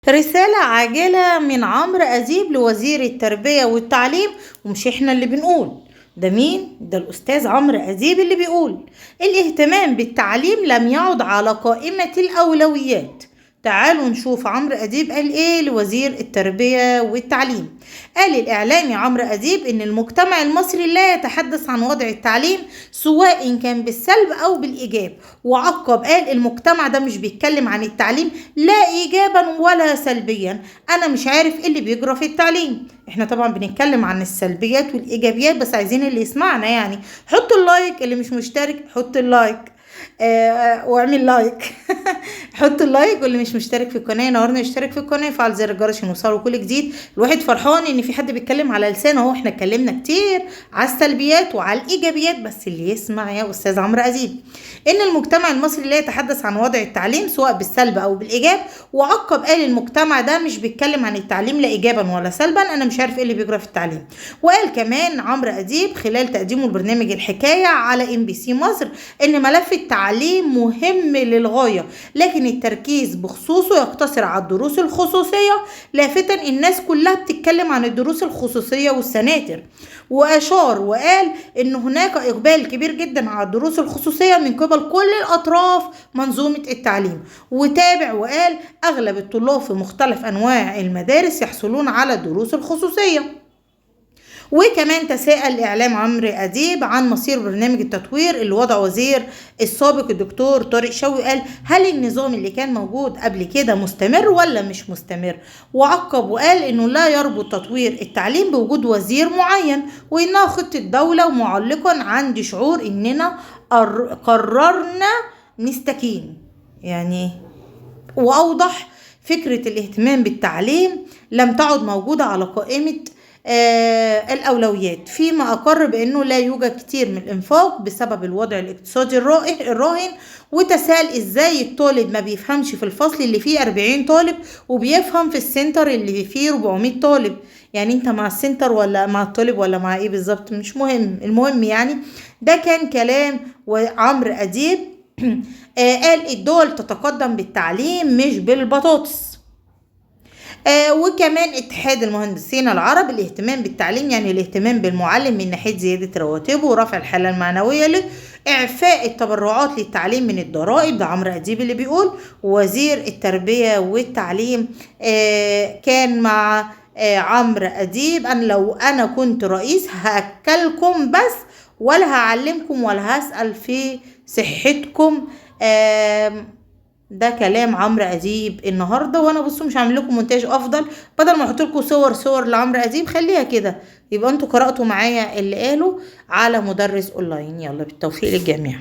رسالة عاجلة من عمرو أديب لوزير التربية والتعليم، ومش احنا اللي بنقول ده، مين ده؟ الأستاذ عمرو أديب اللي بيقول الاهتمام بالتعليم لم يعد على قائمة الأولويات. تعالوا نشوف عمرو أديب قال ايه لوزير التربية والتعليم. قال الإعلامي عمرو أديب إن المجتمع المصري لا يتحدث عن وضع التعليم سواء كان بالسلب أو بالإيجاب، وعقب قال المجتمع ده مش بيتكلم عن التعليم لا إيجابا ولا سلبيا. أنا مش عارف إيه اللي بيجرى في التعليم. احنا طبعا بنتكلم عن السلبيات والإيجابيات، بس عايزين اللي يسمعنا يعني حط اللايك، اللي مش مشترك حط اللايك واعمل لايك حط اللايك، واللي مش مشترك في القناه نورنا يشترك في القناه، يفعل زر الجرس عشان يوصله كل جديد. الواحد فرحان ان في حد بيتكلم على لسانه اهو. احنا اتكلمنا كتير على السلبيات وعلى الايجابيات، بس اللي يسمع يا استاذ عمرو أديب ان المجتمع المصري لا يتحدث عن وضع التعليم سواء بالسلب او بالايجاب، وعقب قال المجتمع ده مش بيتكلم عن التعليم لا ايجابا ولا سلبا. انا مش عارف ايه اللي بيجرى في التعليم. وقال كمان عمرو أديب خلال تقديمه لبرنامج الحكايه على MBC مصر ان ملف التعليم مهم للغايه، لكن التركيز بخصوصه يقتصر على الدروس الخصوصيه، لافتا الناس كلها بتتكلم عن الدروس الخصوصيه والسناتر. واشار وقال ان هناك اقبال كبير جدا على الدروس الخصوصيه من قبل كل الاطراف منظومه التعليم. وتابع وقال اغلب الطلاب في مختلف انواع المدارس يحصلون على الدروس الخصوصيه. وكمان تساءل الإعلام عمرو أديب عن مصير برنامج التطوير اللي وضعه وزير السابق الدكتور طارق شوقي. قال هل النظام اللي كان موجود قبل كده مستمر ولا مش مستمر؟ وعقب وقال إنه لا يربط تطوير التعليم بوجود وزير معين، وإنها خطة دولة، ومعلقا عندي شعور إننا قررنا نستكين يعني. وأوضح فكرة الاهتمام بالتعليم لم تعد موجودة على قائمة الأولويات، فيما أقر بأنه لا يوجد كتير من الإنفاق بسبب الوضع الاقتصادي الراهن. وتساءل إزاي الطالب ما بيفهمش في الفصل اللي فيه 40 طالب وبيفهم في السنتر اللي فيه 400 طالب. يعني أنت مع السنتر ولا مع الطالب ولا مع إيه بالظبط؟ مش مهم، المهم يعني ده كان كلام عمرو أديب. قال الدول تتقدم بالتعليم مش بالبطاطس. وكمان اتحاد المهندسين العرب الاهتمام بالتعليم يعني الاهتمام بالمعلم من ناحية زيادة رواتبه ورفع الحالة المعنوية له، اعفاء التبرعات للتعليم من الضرائب. ده عمرو أديب اللي بيقول. وزير التربية والتعليم كان مع عمرو أديب أن لو أنا كنت رئيس هأكلكم بس ولا هعلمكم ولا هسأل في صحتكم. ده كلام عمرو أديب النهارده. وانا بصوا مش هعمل لكم مونتاج افضل، بدل ما احط لكم صور لعمرو أديب خليها كده، يبقى انتوا قرأتوا معايا اللي قاله على مدرس اونلاين. يلا بالتوفيق للجميع.